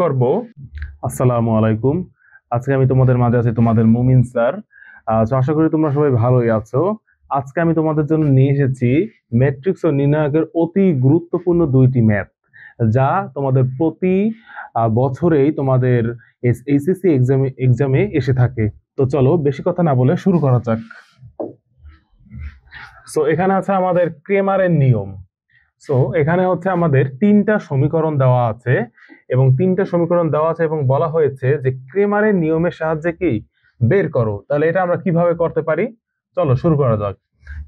করব। আসসালামু আলাইকুম। আজকে আমি তোমাদের মাঝে আছি তোমাদের মুমিন স্যার। তো আশা করি তোমরা সবাই ভালোই আছো। আজকে আমি তোমাদের জন্য নিয়ে এসেছি ম্যাট্রিক্স ও নির্ণায়কের অতি গুরুত্বপূর্ণ দুইটি ম্যাথ, যা তোমাদের প্রতি বছরেই তোমাদের এইচএসসি এক্সামে এসে থাকে। তো চলো বেশি কথা না বলে শুরু করা যাক। সো এখানে আছে আমাদের ক্রেমারের নিয়ম। সো এখানে হচ্ছে আমাদের তিনটা সমীকরণ দেওয়া আছে এবং বলা হয়েছে যে ক্রেমারের নিয়মের সাহায্যে কি বের করো। তাহলে এটা আমরা কিভাবে করতে পারি, চলো শুরু করা যাক।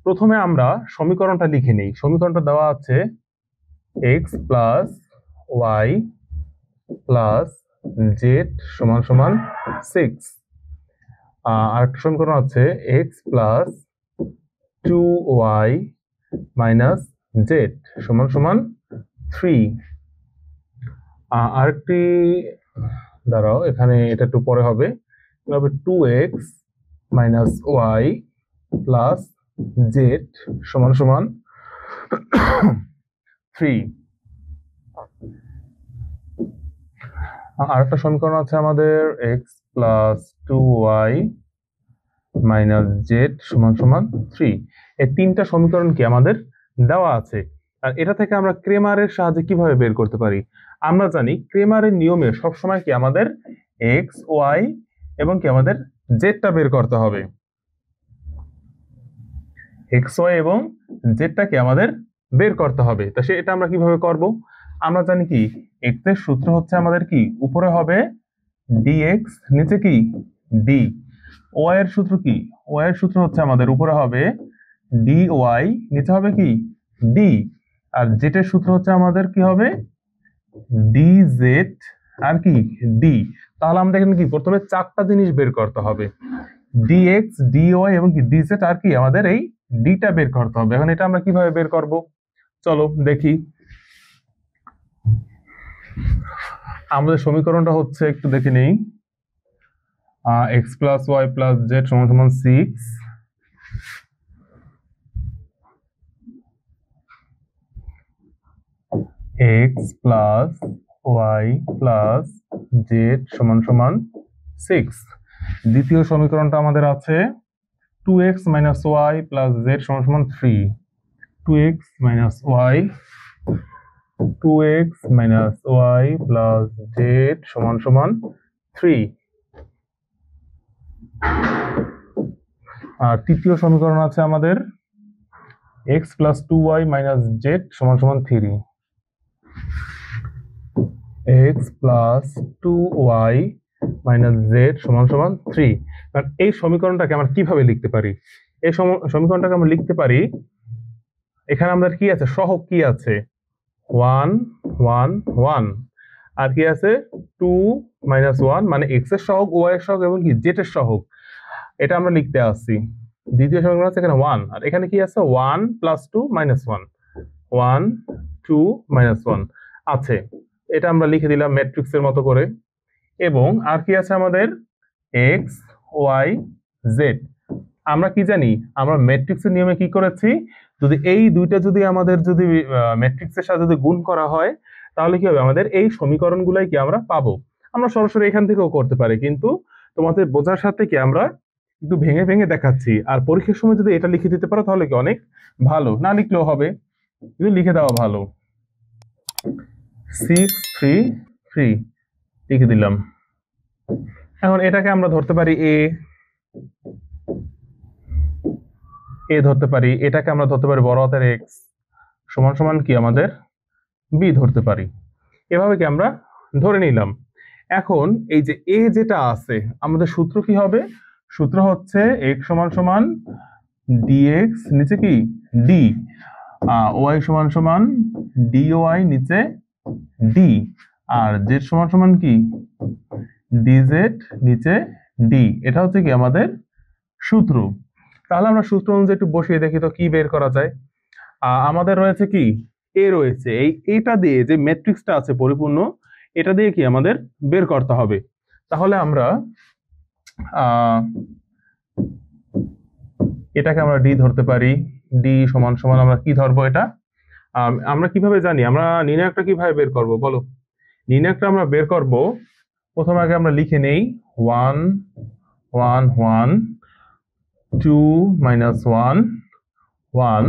প্রথমে আমরা সমীকরণটা লিখে নিই। সমীকরণটা দেওয়া আছে X plus Y plus Z সমান সমান 6। আরেকটা সমীকরণ আছে X plus 2y minus Z সমান সমান 3। আরেকটি দাঁড়াও, এখানে এটা একটু পরে হবে। 2x minus Y plus Z সমান সমান 3। আরেকটা সমীকরণ আছে আমাদের x plus 2y minus Z সমান সমান 3। এই তিনটা সমীকরণ কি আমাদের দেওয়া আছে। আর এটা থেকে আমরা ক্রেমারের সাহায্যে কিভাবে বের করতে পারি। আমরা জানি ক্রেমারের নিয়মে সবসময় কি আমাদের এক্স ওয়াই এবং কি আমাদের জেডটা বের করতে হবে। এক্স ওয়াই এবং জেডটাকে আমাদের বের করতে হবে। তা এটা আমরা কিভাবে করব। আমরা জানি কি এক্স এর সূত্র হচ্ছে আমাদের কি উপরে হবে ডিএক্স, নিচে কি ডি। ওয়াই এর সূত্র কি, ওয়াই এর সূত্র হচ্ছে আমাদের উপরে হবে ডি ওয়াই, নিচে হবে কি ডি। আর জেড এর সূত্র হচ্ছে আমাদের কি হবে ডি জেড আর কি ডি। তাহলে আমাদের এখানে কি প্রথমে চারটা জিনিস বের করতে হবে, ডিএক্স ডিওয়াই এবং কি ডিজেড, আর কি আমাদের এই ডিটা বের করতে হবে। এখন এটা আমরা কিভাবে বের করব, চলো দেখি। আমাদের সমীকরণটা হচ্ছে একটু দেখে নেই। X plus Y plus Z সমান সমান 6, X plus Y plus Z সমান সমান 6। দ্বিতীয় সমীকরণটা আমাদের আছে 2x minus Y plus Z সমান সমান 3। 2x minus Y 2x minus Y plus Z সমান সমান 3। আর তৃতীয় সমীকরণ আছে আমাদের x plus 2y minus Z সমান সমান 3। x plus 2y minus Z সমান সমান 3। কারণ এই সমীকরণটাকে আমরা কিভাবে লিখতে পারি, এই সমীকরণটাকে আমরা লিখতে পারি, এখানে আমাদের কি আছে সহগ কি আছে 1 1 1, আর কি আছে 2 মাইনাস 1 মানে x এর সহগ ওয়াই এর সহগ এবং কি জেড এর সহগ, এটা আমরা লিখতে আসছি। দ্বিতীয় সমীকরণ আছে এখানে 1, আর এখানে কি আছে 1 প্লাস 2 মাইনাস 1, 1 2 মাইনাস 1 আছে। এটা আমরা লিখে দিলাম ম্যাট্রিক্সের মতো করে। এবং আর কি আছে আমাদের এক্স ওয়াই জেড। আমরা কি জানি, আমরা ম্যাট্রিক্সের নিয়মে কি করেছি, যদি এই দুইটা যদি আমাদের যদি ম্যাট্রিক্সের সাথে যদি গুণ করা হয় তাহলে কি হবে, আমাদের এই সমীকরণগুলাই কি আমরা পাবো। আমরা সরাসরি এখান থেকেও করতে পারি, কিন্তু তোমাদের বোঝার সাথে কি আমরা একটু ভেঙে ভেঙে দেখাচ্ছি। আর পরীক্ষার সময় যদি এটা লিখে দিতে পারো তাহলে কি অনেক ভালো, না লিখলেও হবে, কিন্তু লিখে দেওয়া ভালো। 6 3 3 লিখে দিলাম। এখন এটাকে আমরা ধরতে পারি এ ধরতে পারি, এটাকে আমরা ধরতে পারি বড় হাতের এক্স সমান সমান কি আমাদের বি ধরতে পারি। এভাবে কি আমরা ধরে নিলাম। এখন এই যে এ যেটা আছে আমাদের সূত্র কি হবে, সূত্র হচ্ছে এক্স সমান সমান ডিএক্স নিচে কি ডি, ওয়াই সমান সমান ডিওয়াই নিচে ডি, আর জেড সমান সমান কি ডিজেড নিচে ডি। এটা হচ্ছে কি আমাদের সূত্র। তাহলে আমরা সূত্র অনুযায়ী একটু বসিয়ে দেখি তো কি বের করা যায়। আমাদের রয়েছে কি এ রয়েছে, এটা দিয়ে যে ম্যাট্রিক্সটা আছে পরিপূর্ণ, এটা দিয়ে কি আমাদের বের করতে হবে। তাহলে আমরা এটাকে আমরা ডি ধরতে পারি। ডি সমান সমান আমরা কি ধরবো, এটা আমরা কিভাবে জানি, আমরা নির্ণায়কটা কিভাবে বের করব বলো। নির্ণায়কটা আমরা বের করব। প্রথমে আগে আমরা লিখে নেই 1 1 1 2 মাইনাস 1 1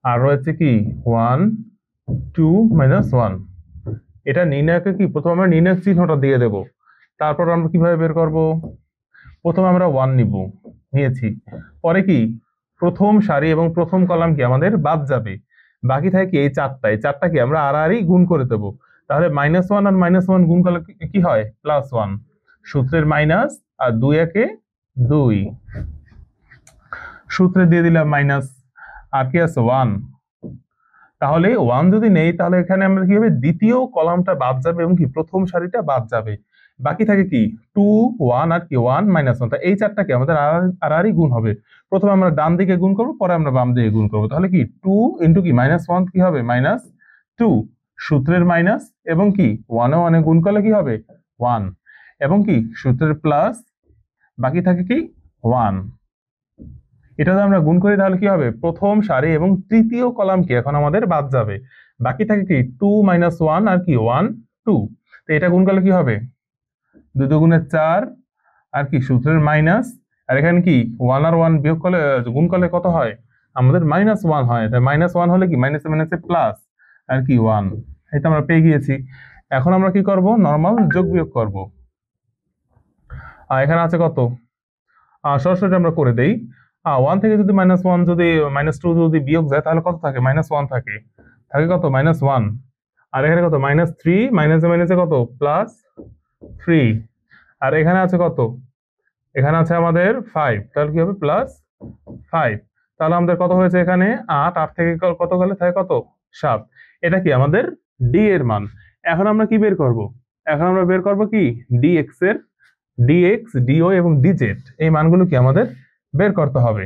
আর রয়েছে কি 1 2 মাইনাস 1। এটা নির্ণায়কে কি প্রথমে আমরা নির্ণায়ক চিহ্নটা দিয়ে দেব, তারপর আমরা কিভাবে বের করব। প্রথমে আমরা 1 নিয়েছি, পরে কি প্রথম সারি এবং প্রথম কলাম কি আমাদের বাদ যাবে, বাকি থাকে কি এই চারটা কি আমরা আড়াআড়ি গুণ করে দেব। তাহলে -1 আর -1 গুণ করলে কি হয় +1, সূত্রের মাইনাস আর 2 একে 2, সূত্রে দিয়ে দিলাম মাইনাস, আর কি আছে 1। তাহলে 1 যদি নেই তাহলে এখানে আমরা কি হবে দ্বিতীয় কলামটা বাদ যাবে এবং কি প্রথম সারিটা বাদ যাবে, বাকি থাকে কি 2 1 আর কি 1 -1। তা এই চারটাকে আমাদের আড়াআড়ি গুণ হবে। প্রথমে আমরা ডান দিকে গুণ করব, পরে আমরা বাম দিকে গুণ করব। তাহলে কি 2 ইনটু কি -1 কি হবে -2, সূত্রের মাইনাস এবং কি 1 এ 1 এ গুণ করলে কি হবে 1, এবং কি সূত্রের প্লাস, বাকি থাকে কি 1। এটা যদি আমরা গুণ করি তাহলে কি হবে প্রথম সারি এবং তৃতীয় কলাম কি এখন আমাদের বাদ যাবে, বাকি থাকে কি 2 -1 আর কি 1 2। তো এটা গুণ করলে কি হবে 2 দুগুণে 4 আর কি সূত্রের মাইনাস, আর এখানে কি 1 আর 1 বিয়োগ করলে গুণ করলে কত হয় আমাদের -1 হয়। তাই -1 হলে কি মাইনাসে মাইনাসে প্লাস আর কি 1, এটা আমরা পেয়ে গিয়েছি। এখন আমরা কি করব নরমাল যোগ বিয়োগ করব। আর এখানে আছে কত, সরাসরি আমরা করে দেই। 1 থেকে যদি -1 যদি -2 যদি বিয়োগ যায় তাহলে কত থাকে -1 থাকে, কত -1, আর এখানে কত -3 মাইনাসে মাইনাসে কত +3, আর এখানে আছে কত, এখানে আছে আমাদের 5, তাহলে কি হবে +5। তাহলে আমাদের কত হয়েছে এখানে 8 থেকে কত গেলে থাকে কত 7। এটা কি আমাদের ডি এর মান। এখন আমরা কি বের করব, এখন আমরা বের করব কি dx এর dx dy এবং dz এই মানগুলো কি আমাদের বের করতে হবে।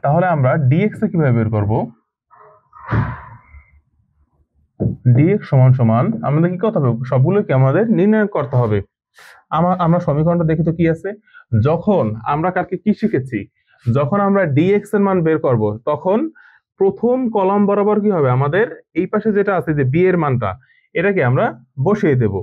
তাহলে আমরা dx এ কিভাবে বের করব, dx সমান সমান আমাদের কি করতে হবে সবগুলো কি আমাদের নির্ণয় করতে হবে। আমরা সমীকরণটা দেখি তো কি আছে। যখন আমরা কালকে কি শিখেছি, যখন আমরা dx এর মান বের করব তখন প্রথম কলাম বরাবর কি হবে আমাদের এই পাশে যেটা আছে যে b এর মানটা এটাকে আমরা বসিয়ে দেব।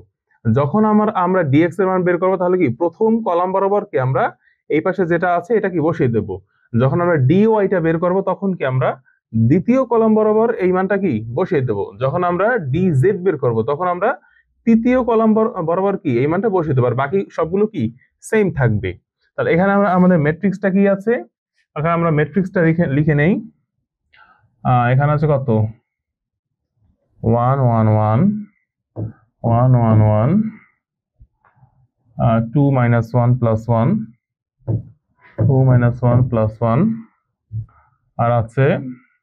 যখন আমরা dx এর মান বের করব তাহলে কি প্রথম কলাম বরাবর কি আমরা এই পাশে যেটা আছে এটা কি বসিয়ে দেব। যখন আমরা dy টা বের করব তখন কি আমরা দ্বিতীয় কলাম বরাবর এই মানটা কি বসিয়ে দেব। যখন আমরা dz বের করব তখন আমরা তৃতীয় কলাম বরাবর কি এই মানটা বসিয়ে দেব, আর বাকি সবগুলো কি সেম থাকবে। তাহলে এখানে আমাদের ম্যাট্রিক্সটা কি আছে, এখানে আমরা ম্যাট্রিক্সটা লিখে নেই। এখানে আছে কত 1 1 1 1 1 1 2 -1 + 1 2 -1 + 1, আর আছে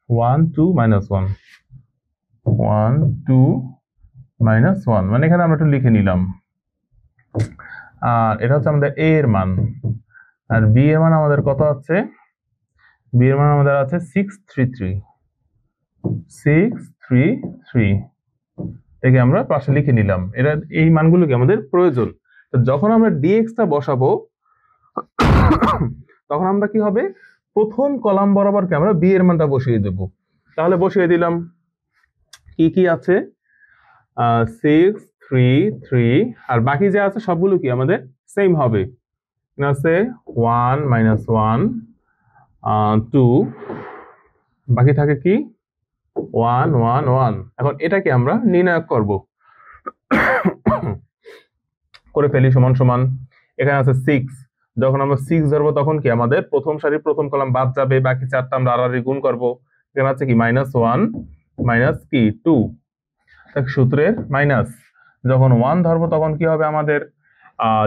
1 2 -1 1 2 -1, মানে এখানে আমরা একটু লিখে নিলাম। আর এটা হচ্ছে আমাদের a এর মান, আর b এর মান আমাদের কত আছে, b এর মান আমাদের আছে 633 থেকে আমরা পাশে লিখে নিলাম। এটা এই মানগুলো কি আমাদের প্রয়োজন। তো যখন আমরা dx টা বসাবো তখন আমরা কি হবে প্রথম কলাম বরাবর কি আমরা b এর মানটা বসিয়ে দেব। তাহলে বসিয়ে দিলাম, কি কি আছে 6 3 3, আর বাকি যে আছে সবগুলো কি আমাদের সেম হবে। আছে 1 -1 2, বাকি থাকে কি 1 1 1। এখন এটাকে আমরা নির্ণয় করব, করে ফেলি সমান সমান। এখানে আছে 6, যখন আমরা 6 ধরবো তখন কি আমাদের প্রথম সারি প্রথম কলাম বাদ যাবে, বাকি চারটা আমরা আড়াআড়ি গুণ করব। এখানে আছে কি -1 মাইনাস কি 2, সূত্রের মাইনাস। যখন 1 ধরবো তখন কি হবে আমাদের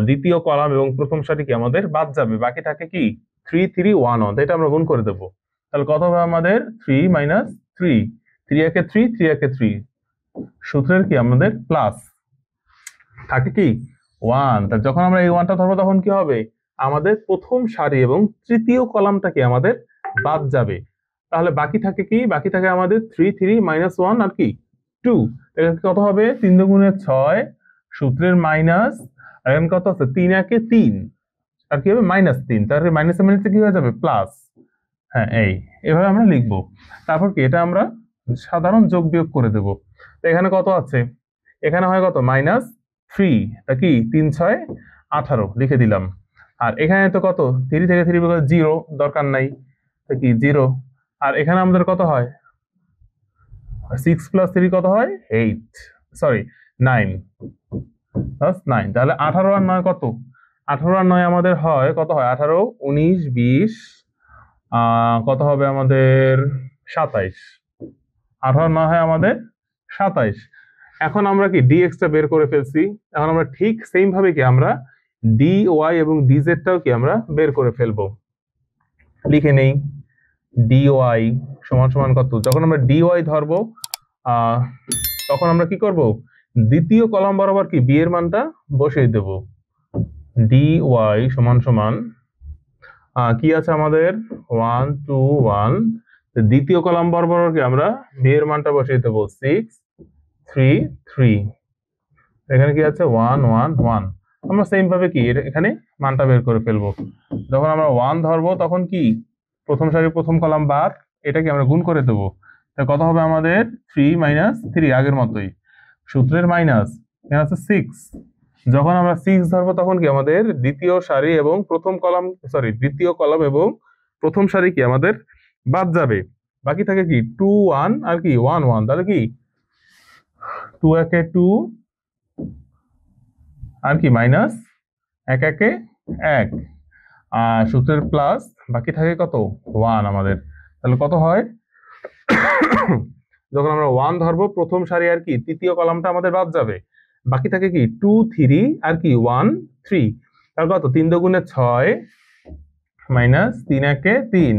দ্বিতীয় কলাম এবং প্রথম সারি কি আমাদের বাদ যাবে, বাকি থাকে কি 3 3 1 1, এটা আমরা গুণ করে দেব। তাহলে কত হবে আমাদের 3 - 3, 3 একে 3 3 একে 3, সূত্রের কি আমাদের প্লাস থাকে কি 1। তা যখন আমরা এই 1টা ধরবো তখন কি হবে আমাদের প্রথম সারি এবং তৃতীয় কলামটা কি আমাদের বাদ যাবে। তাহলে বাকি থাকে কি, বাকি থাকে আমাদের 3 3 -1 আর কি 2, কত হবে 3 দুগুণে 6, সূত্রের মাইনাস, আর এখানে কত আছে 3 একে 3 আর কি হবে -3, তাহলে মাইনাসে মাইনাসে কি হয়ে যাবে প্লাস। হ্যাঁ এভাবে আমরা লিখবো। তারপর কি এটা আমরা সাধারণ যোগ বিয়োগ করে দেব। তো এখানে কত আছে, এখানে হয় কত -3, তা কি 3 6 18 লিখে দিলাম। আর এখানে তো কত 3 থেকে 3 বিয়োগ 0, দরকার নাই, তা কি 0। আর এখানে আমাদের কত হয় 6 + 3 কত হয় 8, সরি 9 + 9, তাহলে 18 আর 9 কত, 18 আর 9 আমাদের হয় কত হয় 18 19 20, কত হবে আমাদের 27, 18 আর 9 হয় আমাদের 27। এখন আমরা কি dx টা বের করে ফেলছি, এখন আমরা ঠিক সেম ভাবে কি আমরা dy এবং dz টাও কি আমরা বের করে ফেলবো। লিখে নেই dy সমান সমান কত, যখন আমরা dy ধরবো তখন আমরা কি করব, দ্বিতীয় কলাম বরাবর কি b এর মানটা বসিয়ে দেব। dy সমান সমান কি আছে আমাদের 1 2 1, দ্বিতীয় কলাম বরাবর কি আমরা b এর মানটা বসিয়ে দেব 6 3 3, এখানে কি আছে 1 1 1। আমরা সেম ভাবে কি এখানে মানটা বের করে ফেলবো। যখন আমরা 1 ধরবো তখন কি প্রথম সারি প্রথম কলাম বার, এটাকে আমরা গুণ করে দেবো। তাহলে কত হবে আমাদের 3 - 3, আগের মতোই সূত্রের মাইনাস, এখানে আছে 6। যখন আমরা 6 ধরবো তখন কি আমাদের দ্বিতীয় সারি এবং প্রথম কলাম, সরি দ্বিতীয় কলাম এবং প্রথম সারি কি আমাদের বাদ যাবে, বাকি থাকে কি 2 1 আর কি 1 1, তাহলে কি 2 একে 2 আর কি মাইনাস 1 একে 1, আর সূত্রের প্লাস, বাকি থাকে কত 1 আমাদের। তাহলে কত হয় যখন আমরা 1 ধরবো প্রথম সারি আর কি তৃতীয় কলামটা আমাদের বাদ যাবে, বাকি থাকে কি 2 3 আর কি 1 3, তাহলে কত 3 দুগুণে 6 মাইনাস 3 একে 3,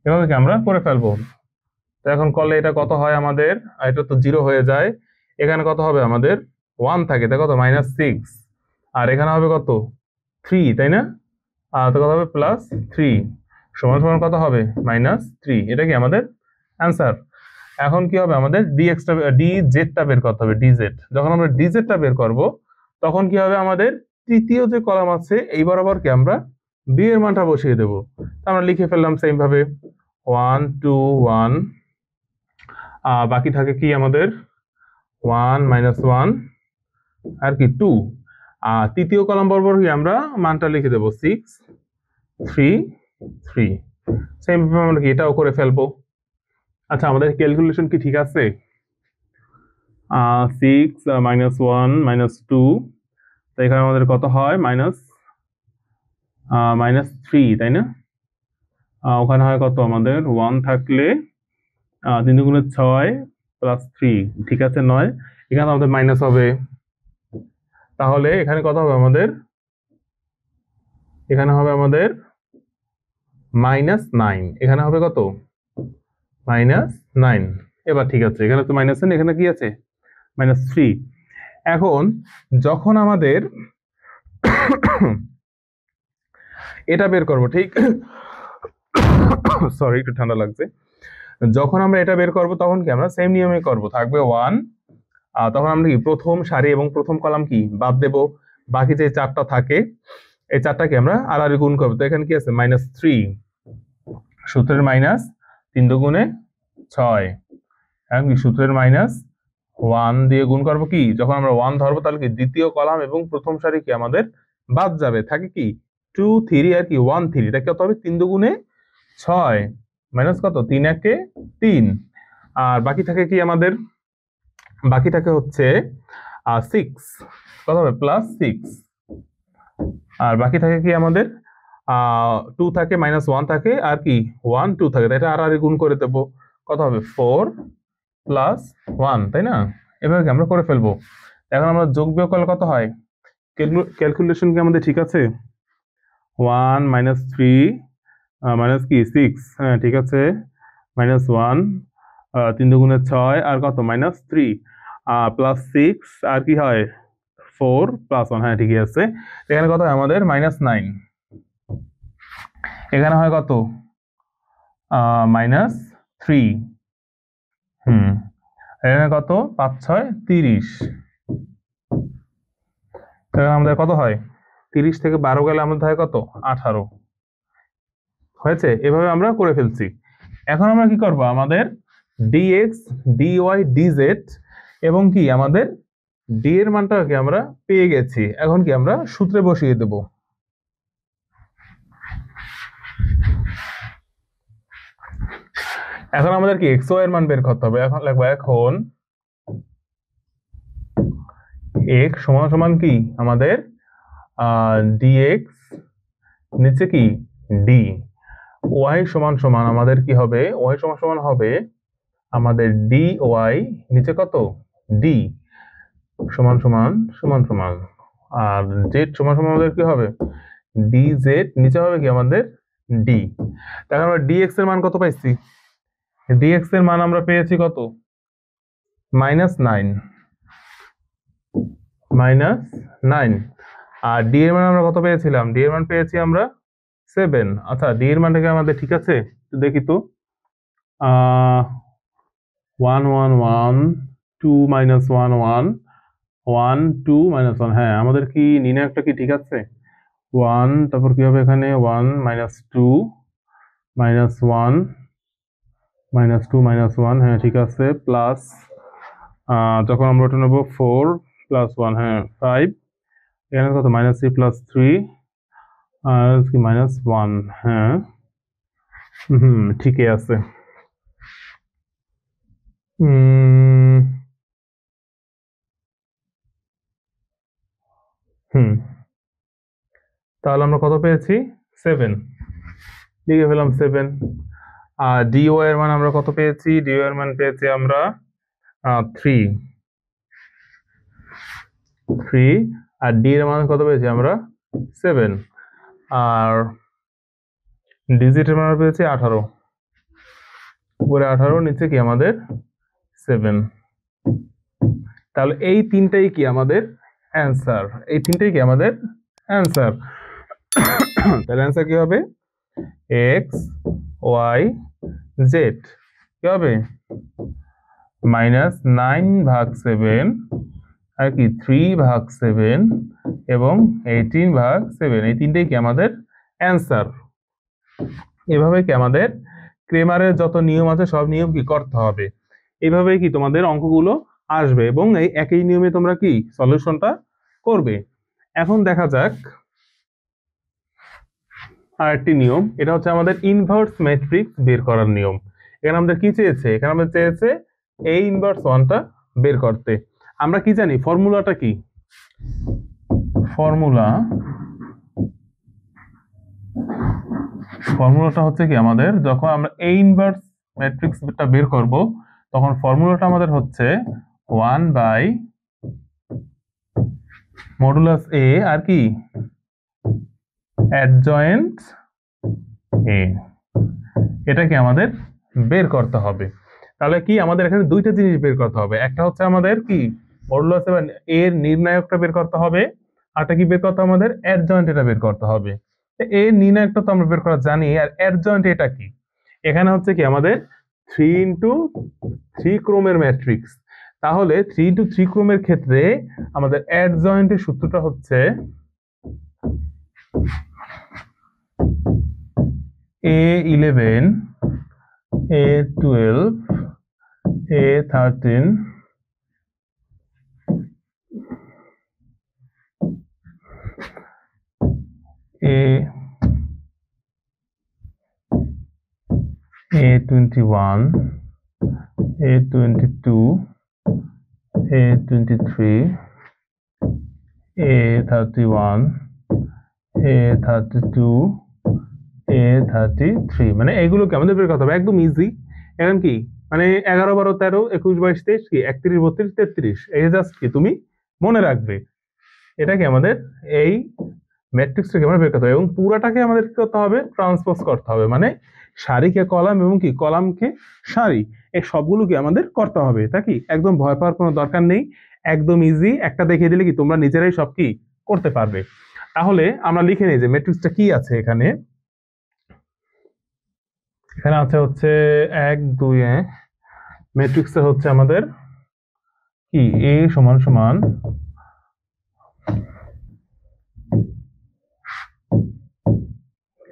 এভাবে কি আমরা করে ফেলবো। তো এখন করলে এটা কত হয় আমাদের, এটা তো 0 হয়ে যায়, এখানে কত হবে আমাদের 1 থাকে, তাই কত -6, আর এখানে হবে কত 3, তাই না, তো কত হবে +3 সমান সমান কত হবে -3, এটা কি আমাদের অ্যান্সার। এখন কি হবে আমাদের dx টা dz টা বের করতে হবে, dz। যখন আমরা dz টা বের করব তখন কি হবে আমাদের তৃতীয় যে কলাম আছে এই বরাবর কি আমরা b এর মানটা বসিয়ে দেব। আমরা লিখে ফেললাম সেম ভাবে 1 2 1, বাকি থাকে কি আমাদের 1 -1 আর কি 2, তৃতীয় কলাম বরাবর কি আমরা মানটা লিখে দেব 6 3 3, সেম ভাবে আমরা কি এটাও করে ফেলবো। আচ্ছা আমাদের ক্যালকুলেশন কি ঠিক আছে, 6 -1 -2, তো এখানে আমাদের কত হয় -3, তাই না, ওখানে হয় কত আমাদের 1 থাকলে 3 দুগুণে 6 +3, ঠিক আছে 9, এখানে আমাদের মাইনাস হবে, তাহলে এখানে কত হবে আমাদের, এখানে হবে আমাদের -9, এখানে হবে কত -9। এবার ঠিক আছে, এখানে তো -9, এখানে কি আছে -3। এখন যখন আমাদের এটা বের করব, ঠিক সরি একটু ঠান্ডা লাগছে, যখন আমরা এটা বের করব তখন কি আমরা সেম নিয়মে করব, থাকবে 1, তখন আমরা কি প্রথম সারি এবং প্রথম কলাম কি বাদ দেব, বাকি যে 4টা থাকে এই 4টাকে আমরা আর গুণ করব। তো এখানে কি আছে -3, সূত্রের মাইনাস 3 দুগুণে 6, এখন কি সূত্রের -1 দিয়ে গুণ করব, কি যখন আমরা 1 ধরবো তাহলে কি দ্বিতীয় কলাম এবং প্রথম সারি কি আমাদের বাদ যাবে, থাকে কি 2 3 আর কি 1 3, এটা কত হবে 3 দুগুণে 6 মাইনাস কত 3 একে 3, আর বাকি থাকে কি আমাদের, বাকি থাকে হচ্ছে 6, কত হবে +6, আর বাকি থাকে কি আমাদের 2 থাকে -1 থাকে আর কি 1 2 থাকে, এটা আর গুণ করে দেবো, কত হবে 4 + 1, তাই না, এভাবে কি আমরা করে ফেলবো। এখন আমরা যোগ বিয়োগ করলে কত হয়, ক্যালকুলেশন কি আমাদের ঠিক আছে, 1 -3 মাইনাস কি 6, হ্যাঁ ঠিক আছে, -1 3 দুগুণে 6 আর কত -3 +6 আর কি হয় 4 + 1, হ্যাঁ ঠিকই আছে। এখানে কত হয় আমাদের -9, এখানে হয় কত -3, এখানে কত 5 6 30, এখানে আমাদের কত হয় 30 থেকে 12 গেলে আমাদের হয় কত 18 হয়েছে, এভাবে আমরা করে ফেলছি। এখন আমরা কি করব, আমাদের ডিএক্স ডিওয়াই ডিজেড এবং কি আমাদের ডি এর মানটাকে আমরা পেয়ে গেছি। এখন কি আমরা সূত্রে বসিয়ে দেব। এখন আমাদের কি এক্স ওয়াই এর মান বের করতে হবে। এখন লিখবো এখন এক্স সমান সমান কি আমাদের ডিএক্স নিচে কি ডি, ওয়াই সমান সমান আমাদের কি হবে, ওয়াই সমান সমান হবে আমাদের ডি ওয়াই নিচে কত ডি সমান সমান সমান সমান, আর জেড সমান সমান আমাদের কি হবে ডি জেড নিচে হবে কি আমাদের ডি। তাহলে আমরা ডিএক্স এর মান কত পাইছি, ডিএক্স এর মান আমরা পেয়েছি কত -9 -9, আর ডি এর মান আমরা কত পেয়েছিলাম, ডি এর মান পেয়েছি আমরা 7। আচ্ছা ডি এর মানটাকে আমাদের ঠিক আছে একটু দেখি তো, 1 1 1 2 -1 1 1 2 -1, হ্যাঁ আমাদের কি নির্ণায়কটা কি ঠিক আছে 1, তারপর কি হবে এখানে 1 -2 -1 -2 -1, হ্যাঁ ঠিক আছে, প্লাস যখন আমরা ওটা নেবো 4 + 1, হ্যাঁ 5, এখানে কত -3 + 3 আর কি -1, হ্যাঁ ঠিকই আছে। তাহলে আমরা কত পেয়েছি 7, লিখে ফেলাম 7। আর ডিও এর মান আমরা কত পেয়েছি, ডিও এর মান পেয়েছি আমরা 3, আর ডি এর মান কত পেয়েছি আমরা 7, আর ডিজিট এর মান পেয়েছি 18, উপরে 18 নিচে কি আমাদের 7। তাহলে এই তিনটাই কি আমাদের অ্যান্সার, এই তিনটাই কি আমাদের অ্যান্সার। তাহলে অ্যান্সার কি হবে এক্স ওয়াই জেড কি হবে -9/7 আর কি 3/7 এবং 18/7, এই তিনটেই কি আমাদের অ্যান্সার। এভাবে কি আমাদের ক্রেমারের যত নিয়ম আছে সব নিয়ম কি করতে হবে, এইভাবেই কি তোমাদের অঙ্কগুলো আসবে এবং এই একই নিয়মে তোমরা কি সলিউশনটা করবে। এখন দেখা যাক আরেকটি নিয়ম, এটা হচ্ছে আমাদের ইনভার্স ম্যাট্রিক্স বের করার নিয়ম। এখানে আমাদের কি চেয়েছে, এখানে আমাদের চেয়েছে a ইনভার্স 1টা বের করতে। আমরা কি জানি ফর্মুলাটা কি, ফর্মুলাটা হচ্ছে কি আমাদের যখন আমরা a ইনভার্স ম্যাট্রিক্সটা বের করব তখন ফর্মুলাটা আমাদের হচ্ছে 1/মডুলাস a আর কি অ্যাডজয়েন্ট a, এটা কি আমাদের বের করতে হবে। তাহলে কি আমাদের এখানে দুইটা জিনিস বের করতে হবে, একটা হচ্ছে আমাদের কি মডুলাস এর নির্ণায়কটা বের করতে হবে, আরটা কি বের করতে হবে আমাদের অ্যাডজয়েন্ট এটা বের করতে হবে। এর নির্ণায়কটা তো আমরা বের করা জানি, আর অ্যাডজয়েন্ট এটা কি, এখানে হচ্ছে কি আমাদের 3x3 ক্রমের ম্যাট্রিক্স। তাহলে 3x3 ক্রমের ক্ষেত্রে আমাদের অ্যাডজয়েন্টের সূত্রটা হচ্ছে A11 A12 A13 A21 A22 A23 A31 A32 A33, মানে এগুলোকে আমাদের বের করতে হবে একদম ইজি। এখন কি মানে 11 12 13 21 22 23 কি 31 32 33, এই জাস্ট কি তুমি মনে রাখবে, এটা কি আমাদের এই ম্যাট্রিক্সটাকে আমরা বের করতে হবে এবং পুরাটাকে আমাদের কি করতে হবে ট্রান্সপোজ করতে হবে, মানে সারিকে কলাম এবং কি কলামকে সারি, এই সবগুলোকে আমাদের করতে হবে। তা কি একদম ভয় পাওয়ার কোনো দরকার নেই, একদম ইজি, একটা দেখিয়ে দিলে কি তোমরা নিজেরাই সব কি করতে পারবে। তাহলে আমরা লিখে নিই যে ম্যাট্রিক্সটা কি আছে এখানে, এখানে আছে হচ্ছে 1 2, ম্যাট্রিক্সটা হচ্ছে আমাদের কি a সমান সমান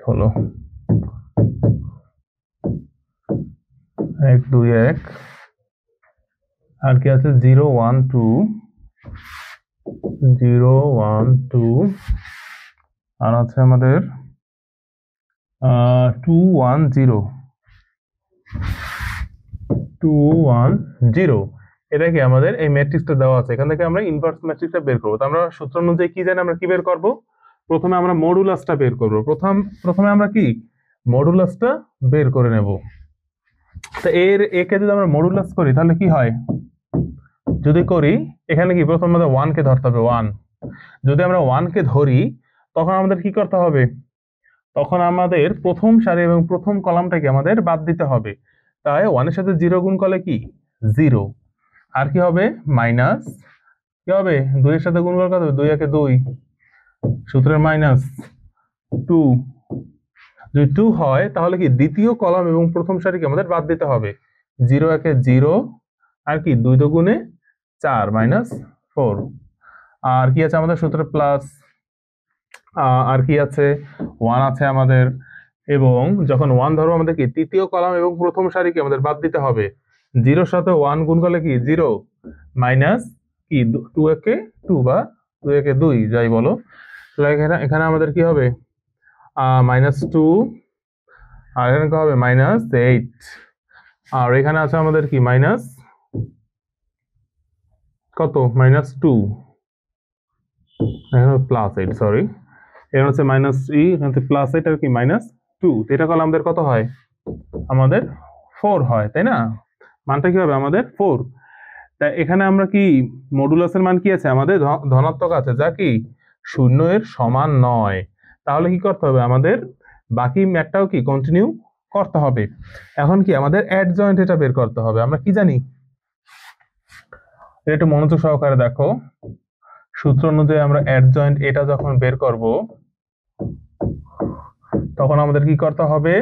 হলো 1 2 1 আর কি আছে 0 1 2 0 1 2 আর আছে আমাদের 2 1 0 2 1 0। এটা কি আমাদের এই ম্যাট্রিক্সটা দেওয়া আছে, এখান থেকে আমরা ইনভার্স ম্যাট্রিক্সটা বের করবো। তো আমরা সূত্র অনুযায়ী কি জানি, আমরা কি বের করব? প্রথমে আমরা মডুলাসটা বের করব। প্রথমে আমরা কি মডুলাসটা বের করে নেব। তো একে যদি আমরা মডুলাস করি তাহলে কি হয়, যদি করি এখানে কি প্রথম আমাদের 1 কে ধরতে হবে 1। যদি আমরা 1 কে ধরি তখন আমাদের কি করতে হবে, তখন আমাদের প্রথম সারি এবং প্রথম কলামটাকে আমাদের বাদ দিতে হবে। তাই 1 এর সাথে 0 গুণ করলে কি 0, আর কি হবে মাইনাস, কি হবে 2 এর সাথে গুণ করলে কত হবে, 2 একে 2, সূত্রের মাইনাস 2। যদি 2 হয় তাহলে কি দ্বিতীয় কলাম এবং প্রথম সারিকে আমাদের বাদ দিতে হবে। 0 একে 0, আর কি 2 দুগুণে 4 মাইনাস 4। আর কি আছে আমাদের সূত্রে প্লাস, আর কি আছে 1 আছে আমাদের, এবং যখন 1 ধরবো আমাদের কি তৃতীয় কলাম এবং প্রথম সারিকে আমাদের বাদ দিতে হবে। 0 সাথে 1 গুণ করলে কি 0 মাইনাস কি 2 একে 2 বা 2 একে 2 যাই বলো। এখানে আমাদের কি হবে -2, আর এখানে কি হবে -8, আর এখানে আছে আমাদের কি মাইনাস কত -2, এখানে +8, সরি এখানে হচ্ছে -3, এখানে হচ্ছে +8 আর কি -2। এটা করলে আমাদের কত হয়, আমাদের 4 হয়, তাই না? মানটা কি হবে আমাদের 4। তাই এখানে আমরা কি মডুলাসের মান কি আছে আমাদের ধনাত্মক আছে, যা কি 0 এর সমান নয়। তাহলে কি করতে হবে, আমাদের বাকি ম্যাথটাও কি কন্টিনিউ করতে হবে। এখন কি আমাদের অ্যাডজয়েন্ট এটা বের করতে হবে। আমরা কি জানি, এটা একটু মনোযোগ সহকারে দেখো। সূত্র অনুযায়ী আমরা অ্যাডজয়েন্ট এটা যখন বের করব তখন আমাদের কি করতে হবে,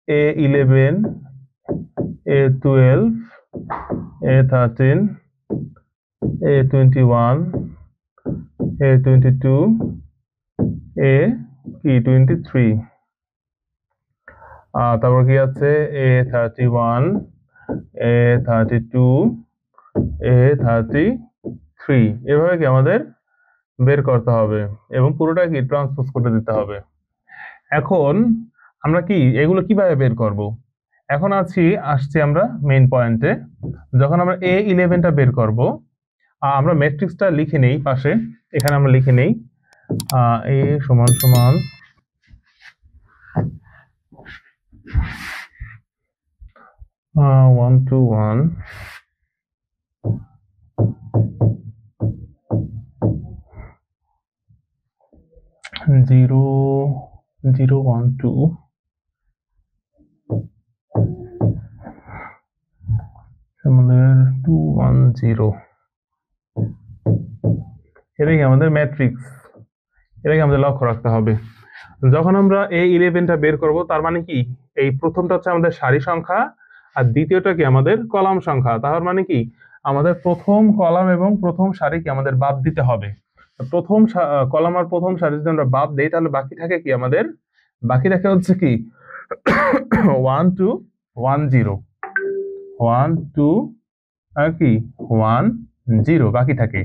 A11 A12 A13 A21 A22 A23, তারপর কি আছে A31 A32 A33, এভাবে কি আমাদের বের করতে হবে এবং পুরোটা কি ট্রান্সপোজ করে দিতে হবে। এখন আমরা কি এগুলো কিভাবে বের করব, এখন আসছি আমরা মেইন পয়েন্টে। যখন আমরা A11টা বের করব, আমরা ম্যাট্রিক্সটা লিখে নেই পাশে, এখানে আমরা লিখে নেই A সমান সমান 1 2 1 0 0 1 2 আমাদের 2 1 0, এটাই আমাদের ম্যাট্রিক্স, এটাকে আমাদের লক্ষ্য রাখতে হবে। যখন আমরা A11টা বের করব তার মানে কি এই প্রথমটা হচ্ছে আমাদের সারি সংখ্যা আর দ্বিতীয়টা কি আমাদের কলাম সংখ্যা। তার মানে কি আমাদের প্রথম কলাম এবং প্রথম সারিকে আমাদের বাদ দিতে হবে। প্রথম কলাম আর প্রথম সারি যদি আমরা বাদ দেই তাহলে বাকি থাকে কি আমাদের, বাকি থাকে হচ্ছে কি 1 2 1 0 1 2 আর কি 1 0 বাকি থাকে।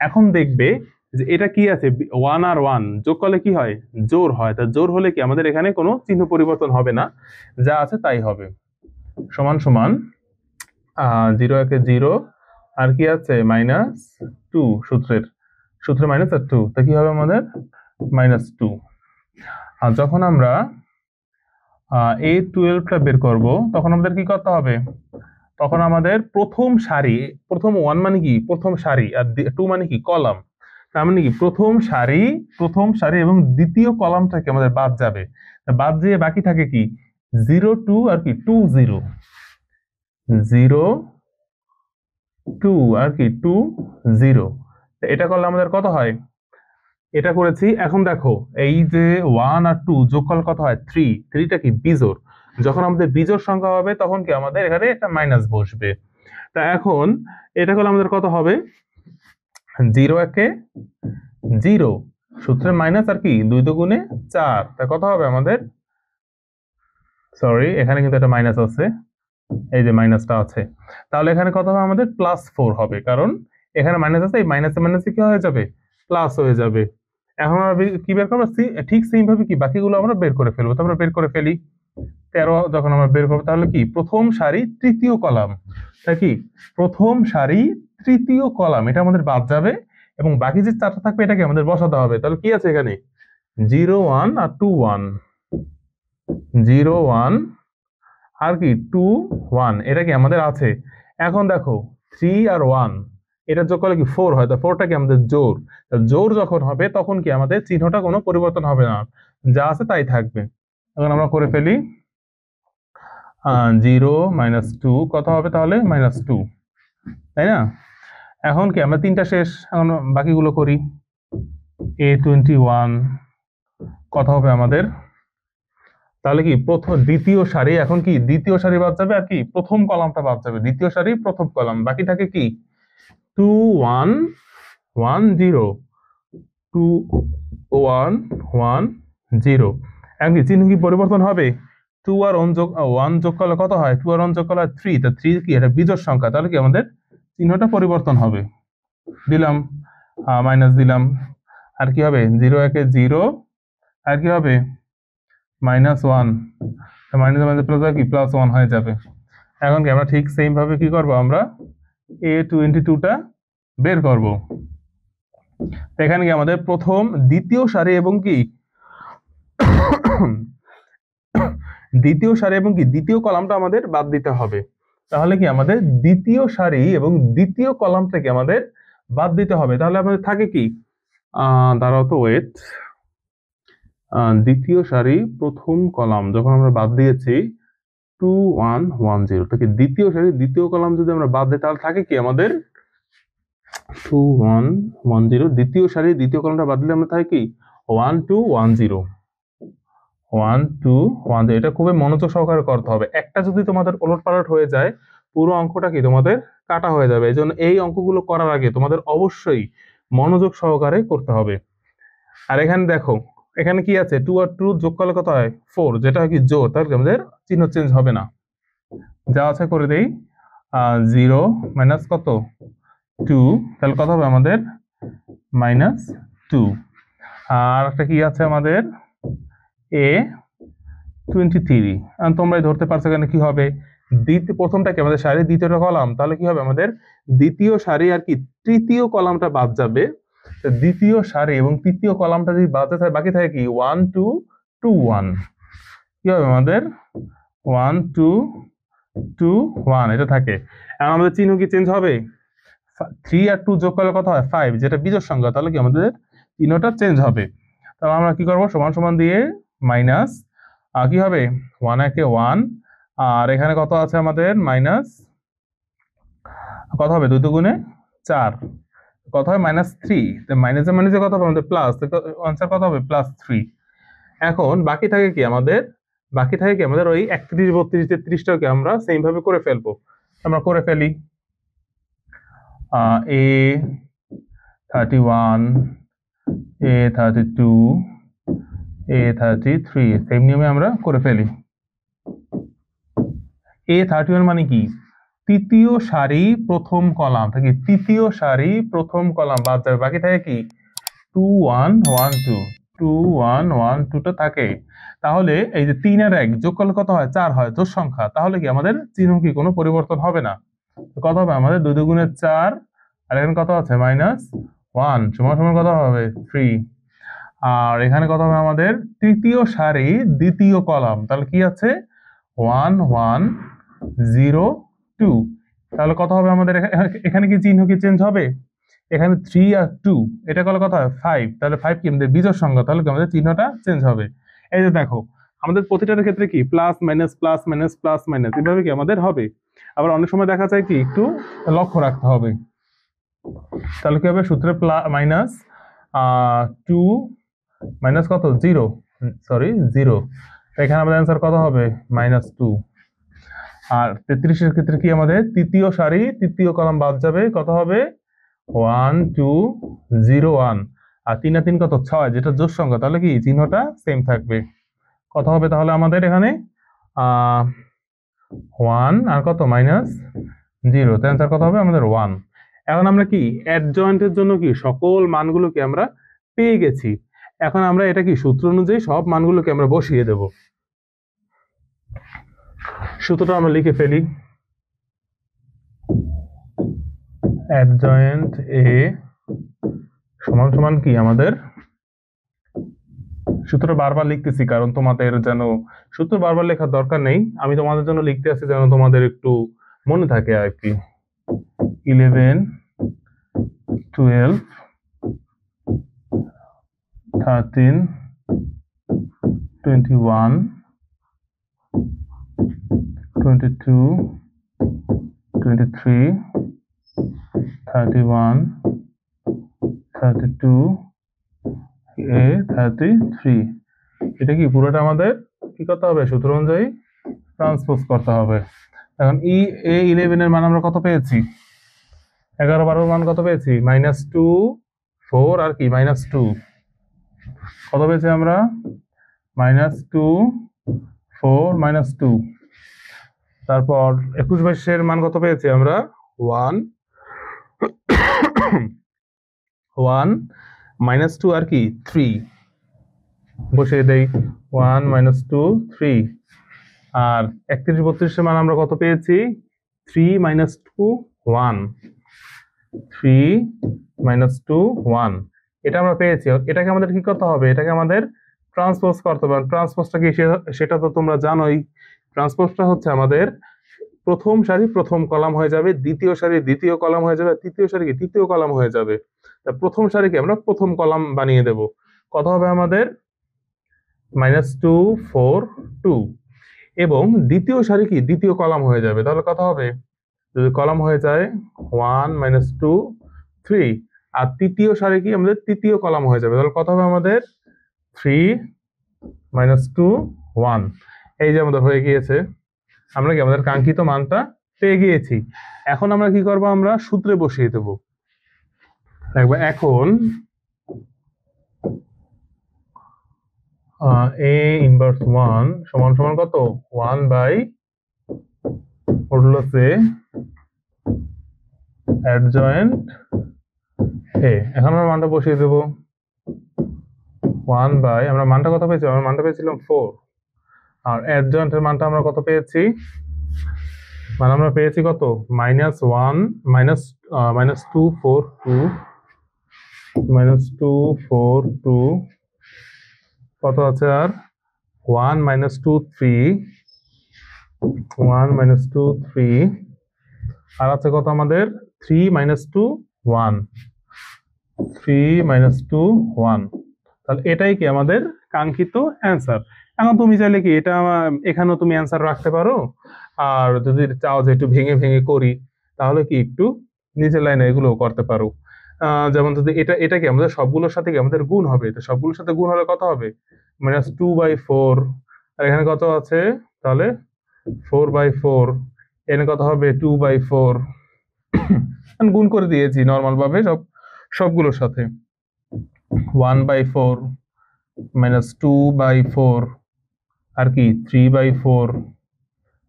এখন দেখবে যে এটা কি আছে 1 আর 1 যোগ করলে কি হয়, জোড় হয়। তা জোড় হলে কি আমাদের এখানে কোনো চিহ্ন পরিবর্তন হবে না, যা আছে তাই হবে। সমান সমান 0 একে 0, আর কি আছে -2, সূত্রে মাইনাস আর 2, তা কি হবে আমাদের -2। আর যখন আমরা A12টা বের করব তখন আমাদের কি করতে হবে, তখন আমাদের প্রথম সারি, প্রথম 1 মানে কি প্রথম সারি আর 2 মানে কি কলাম, তার মানে কি প্রথম সারি এবং দ্বিতীয় কলামটাকে আমাদের বাদ যাবে। বাদ দিয়ে বাকি থাকে কি 0 2 আর কি 2 0 0 2 আর কি 2 0। এটা করলে আমাদের কত হয়, এটা করেছি। এখন দেখো এই যে 1 আর 2 যোগ করলে কত হয় 3, 3টা কি বিজোড়। যখন আমাদের বিজোড় সংখ্যা হবে তখন কি আমাদের এখানে একটা মাইনাস বসবে। তা এখন এটা করলে আমাদের কত হবে, 0 একে 0, সূত্রের মাইনাস আর কি 2 দুগুণে 4, তা কত হবে আমাদের সরি, এখানে কিন্তু একটা মাইনাস আছে, এই যে মাইনাসটা আছে। তাহলে এখানে কত হবে আমাদের? +4 হবে, কারণ এখানে মাইনাস আছে, এই মাইনাসে মাইনাসে কি হয়ে যাবে? প্লাস হয়ে যাবে। এখন আমরা কি বের করবো? ঠিক সেম ভাবে কি বাকিগুলো আমরা বের করে ফেলবো। তো আমরা বের করে ফেলি। 13 যখন আমরা বের করবো, তাহলে কি প্রথম সারি তৃতীয় কলাম, তাই কি প্রথম সারি তৃতীয় কলাম এটা আমাদের বাদ যাবে, এবং বাকি যে 4টা থাকবে এটাকে আমাদের বসাতে হবে। তাহলে কি আছে এখানে? 0 1 আর 2 1, 0 1 আর কি 2 1, এটা কি আমাদের আছে। এখন দেখো 3 আর 1 এটা যোগ করলে কি 4 হয়, তো 4টা কি আমাদের জোড়। জোড় যখন হবে তখন কি আমাদের চিহ্নটা কোনো পরিবর্তন হবে না, যা আছে তাই থাকবে। এখন আমরা করে ফেলি। 0 -2 কত হবে তাহলে? -2, তাই না? এখন কি আমরা 3টা শেষ, এখন বাকিগুলো করি। A21 কত হবে আমাদের? তাহলে কি দ্বিতীয় সারি, এখন কি দ্বিতীয় সারি বাদ যাবে, আর কি প্রথম কলামটা বাদ যাবে। দ্বিতীয় সারি প্রথম কলাম, বাকি থাকে কি 2 1 1 0, 2 1 1 0। এখন কি চিহ্ন কি পরিবর্তন হবে? 2 আর 1 যোগ করলে কত হয়? 2 আর 1 যোগ করলে 3, তা 3 কি এটা বিজোড় সংখ্যা, তাহলে কি আমাদের চিহ্নটা পরিবর্তন হবে। দিলাম, মাইনাস দিলাম, আর কি হবে? 0 একে 0, আর কি হবে? -1, মাইনাস মাইনাস প্লাস কি +1 হয়ে যাবে। এখন কি আমরা ঠিক সেম ভাবে কি করব? আমরা A22টা বের করব। এখানে কি আমাদের প্রথম দ্বিতীয় সারি এবং কি দ্বিতীয় সারি এবং কি দ্বিতীয় কলামটা আমাদের বাদ দিতে হবে। তাহলে কি আমাদের দ্বিতীয় সারি এবং দ্বিতীয় কলাম থেকে আমাদের বাদ দিতে হবে। তাহলে আমাদের থাকে কি, দাঁড়াও তো, ওয়েট, দ্বিতীয় সারি প্রথম কলাম যখন আমরা বাদ দিয়েছি 2 1 1 0, তাকে দ্বিতীয় সারি দ্বিতীয় কলাম যদি আমরা বাদ দিই তাহলে থাকে কি আমাদের 2 1 1 0, দ্বিতীয় সারি দ্বিতীয় কলামটা বাদ দিলে আমরা থাকে কি 1 2 1 0, 1 2 1 0। এটা খুবই মনোযোগ সহকারে করতে হবে। একটা যদি তোমাদের ওলটপালট হয়ে যায় পুরো অঙ্কটা কি তোমাদের কাটা হয়ে যাবে। এই জন্য এই অঙ্কগুলো করার আগে তোমাদের অবশ্যই মনোযোগ সহকারে করতে হবে। আর এখানে দেখো, এখানে কি আছে? 2 আর 2 যোগ করলে কত হয়? 4, যেটা হয় কি জোড়, তাহলে আমাদের চিহ্ন চেঞ্জ হবে না। যা আছে করে দেই। 0 মাইনাস কত? 2, তাহলে কত হবে আমাদের? -2। আর একটা কি আছে আমাদের? A23, তোমরাই ধরতে পারছো এখানে কি হবে? প্রথমটা কি আমাদের সারি, দ্বিতীয়টা কলাম, তাহলে কি হবে আমাদের? দ্বিতীয় সারি আর কি তৃতীয় কলামটা বাদ যাবে। দ্বিতীয় সারি এবং তৃতীয় কলামটা যদি বাদ যায় বাকি থাকে কি 1 2 2 1, কি হবে আমাদের? 1 2 2 1 এটা থাকে। এখন আমাদের চিহ্ন কি চেঞ্জ হবে? 3 আর 2 যোগ করলে কত হয়? 5, যেটা বিজোড় সংখ্যা, তাহলে কি আমাদের চিহ্নটা চেঞ্জ হবে। তাহলে আমরা কি করব? সমান সমান দিয়ে মাইনাস, কি হবে? 1 একে 1, আর এখানে কত আছে আমাদের? মাইনাস কত হবে? 2 দুগুণে 4, কত হয়? -3। মাইনাসে মাইনাসে কত হবে আমাদের? প্লাস, আনসার কত হবে? +3। এখন বাকি থাকে কি আমাদের? বাকি থাকে কি আমাদের ওই 31 32 33টাকে আমরা সেম ভাবে করে ফেলবো। আমরা করে ফেলি। A31, A32, A33, সেম নিয়মে আমরা করে ফেলি। A31 মানে কি? তৃতীয় সারি প্রথম কলাম থেকে তৃতীয় সারি প্রথম কলাম বাদ যাবে, বাকি থাকে কি 2 1 1 2, 2 1 1 2টা থাকে। তাহলে এই যে 3 আর 1 যোগ করলে কত হয়? 4 হয়, জোড় সংখ্যা। তাহলে কি আমাদের চিহ্ন কি কোনো পরিবর্তন হবে না। কত হবে আমাদের? 2 দুগুণে 4, আর এখানে কত আছে? -1, সমান সমান কত হবে? 3। আর এখানে কত হবে আমাদের? তৃতীয় সারি দ্বিতীয় কলাম, তাহলে কি আছে? 1 1 0 2, তাহলে কত হবে আমাদের? এখানে কি চিহ্ন কি চেঞ্জ হবে? এখানে 3 আর 2 এটা করলে কত হয়? 5, তাহলে 5 কি আমাদের বিজোড় সংখ্যা, তাহলে কি আমাদের চিহ্নটা চেঞ্জ হবে। এই যে দেখো, আমাদের প্রতিটার ক্ষেত্রে কি plus minus plus minus plus minus এভাবে কি আমাদের হবে। আবার অনেক সময় দেখা যায় কি একটু লক্ষ্য রাখতে হবে। তাহলে কি হবে? সূত্রে মাইনাস 2 মাইনাস কত? 0, সরি 0, এখানে আমাদের অ্যান্সার কত হবে? -2। আর 33 এর ক্ষেত্রে কি আমাদের তৃতীয় সারি তৃতীয় কলাম বাদ যাবে, কত হবে? 1 2 0 1, আর 3 আর 3 কত? 6, যেটা জোড় সংখ্যা, তাহলে কি চিহ্নটা সেম থাকবে। কত হবে তাহলে আমাদের এখানে? 1 আর কত -0, তো অ্যান্সার কত হবে আমাদের 1। এখন আমরা কি অ্যাডজয়েন্টের জন্য কি সকল মানগুলোকে আমরা পেয়ে গেছি। এখন আমরা এটা কি সূত্র অনুযায়ী সব মানগুলোকে আমরা বসিয়ে দেব। সূত্রটা আমরা লিখে ফেলি। অ্যাডজয়েন্ট এ সমান সমান কি আমাদের, সূত্র বারবার লিখতেছি কারণ তোমাদের যেন সূত্র বারবার লেখার দরকার নেই, আমি তোমাদের জন্য লিখতে আছি যেন তোমাদের একটু মনে থাকে আর কি। 11 12 13 21 22 23 31 32 33, এটা কি পুরোটা আমাদের কি করতে হবে, সূত্র অনুযায়ী ট্রান্সপোজ করতে হবে। এখন A11 এর মান আমরা কত পেয়েছি, 11 12 মান কত পেয়েছি, -2 4 আর কি -2, কত পেয়েছি আমরা, -2 4 -2। তারপর 21 22 মান কত পেয়েছি আমরা, 1 1 -2 আর কি 3, বসিয়ে দেই 1 -2 3। আর 31 32 মান আমরা কত পেয়েছি, 3 -2 1, 3 -2 1, এটা আমরা পেয়েছি। এটাকে আমাদের কি করতে হবে, এটাকে আমাদের ট্রান্সপোজ করতে হবে। ট্রান্সপোজটা কি সেটা তো তোমরা জানোই। ট্রান্সপোজটা হচ্ছে আমাদের প্রথম সারি প্রথম কলাম হয়ে যাবে, দ্বিতীয় সারি দ্বিতীয় কলাম হয়ে যাবে, তৃতীয় সারি কি তৃতীয় কলাম হয়ে যাবে। তা প্রথম সারিকে আমরা প্রথম কলাম বানিয়ে দেব। কত হবে আমাদের, -2 4 2, এবং দ্বিতীয় সারি কি দ্বিতীয় কলাম হয়ে যাবে। তাহলে কত হবে, যদি কলাম হয়ে যায় 1 -2 3, আর তৃতীয় সারি কি আমাদের তৃতীয় কলাম হয়ে যাবে। তাহলে কত হবে আমাদের 3 -2 1। এই যে আমাদের হয়ে গিয়েছে, আমরা কি আমাদের কাঙ্ক্ষিত মানটা পেয়ে গিয়েছি। এখন আমরা কি করব, আমরা সূত্রে বসিয়ে দেব। দেখবো এখন a ইনভার্স 1 সমান সমান কত, 1 by modulus a adjoint a। এখন আমরা মানটা বসিয়ে দেব, 1 বাই, আমরা মানটা কত পেয়েছি, আমরা মানটা পেয়েছিলাম 4, আর অ্যাডজয়েন্টের মানটা আমরা কত পেয়েছি, মানে আমরা পেয়েছি কত, -1 -2 4 2 -2 4 2, কত আছে আর 1 -2 3 1 -2 3, আর আছে কত আমাদের 3 -2 1 3 -2 1। তাহলে এটাই কি আমাদের কাঙ্ক্ষিত অ্যান্সার। এখন তুমি চাইলে কি এটা এখানেও তুমি অ্যান্সার রাখতে পারো, আর যদি চাও যে একটু ভেঙে ভেঙে করি তাহলে কি একটু নিচের লাইনে এগুলো করতে পারো। যেমন যদি এটা কি আমাদের সবগুলোর সাথে কি আমাদের গুণ হবে, তো সবগুলোর সাথে গুণ হলে কত হবে, -2/4, আর এখানে কত আছে তাহলে 4/4, এখানে কত হবে 2/4, গুণ করে দিয়েছি নর্মাল ভাবে সবগুলোর সাথে। 1/4 -2/4 আর কি 3/4,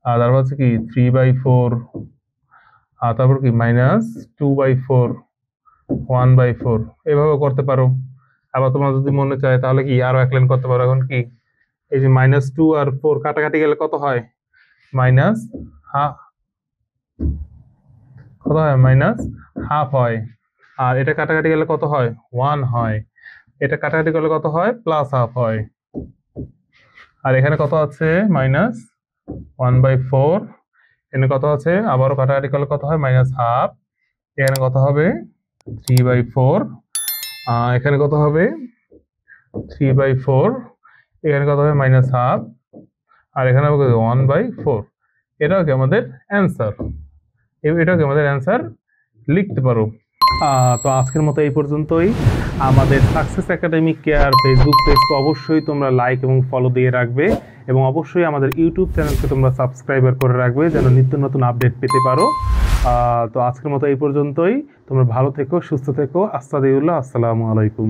আর তারপর হচ্ছে কি 3/4, আর তারপর কি -2/4 1/4, এভাবে করতে পারো। আবার তোমার যদি মনে চায় তাহলে কি আরো এক লাইন করতে পারো। এখন কি এই যে -2 আর 4 কাটাকাটি গেলে কত হয়, কত হয়, -1/2 হয়। আর এটা কাটাকাটি গেলে কত হয়, 1 হয়। এটা কাটাকাটি গেলে কত হয়, +1/2 হয়। আর এখানে কত আছে, -1/4, এখানে কত আছে, আবারও কাটাকাটি করলে কত হয়, -1/2, এখানে কত হবে 3/4, এখানে কত হবে 3/4, এখানে কত হবে -1/2, আর এখানে হবে 1/4। এটাও কি আমাদের অ্যান্সার, এটাও কি আমাদের অ্যান্সার লিখতে পারো। তো আজকের মতো এই পর্যন্তই। আমাদের সাকসেস একাডেমি কেয়ার ফেসবুক পেজকে অবশ্যই তোমরা লাইক এবং ফলো দিয়ে রাখবে, এবং অবশ্যই আমাদের ইউটিউব চ্যানেলকে তোমরা সাবস্ক্রাইবার করে রাখবে যেন নিত্য নতুন আপডেট পেতে পারো। তো আজকের মতো এই পর্যন্তই। তোমরা ভালো থেকো, সুস্থ থেকো। আসসালামু আলাইকুম।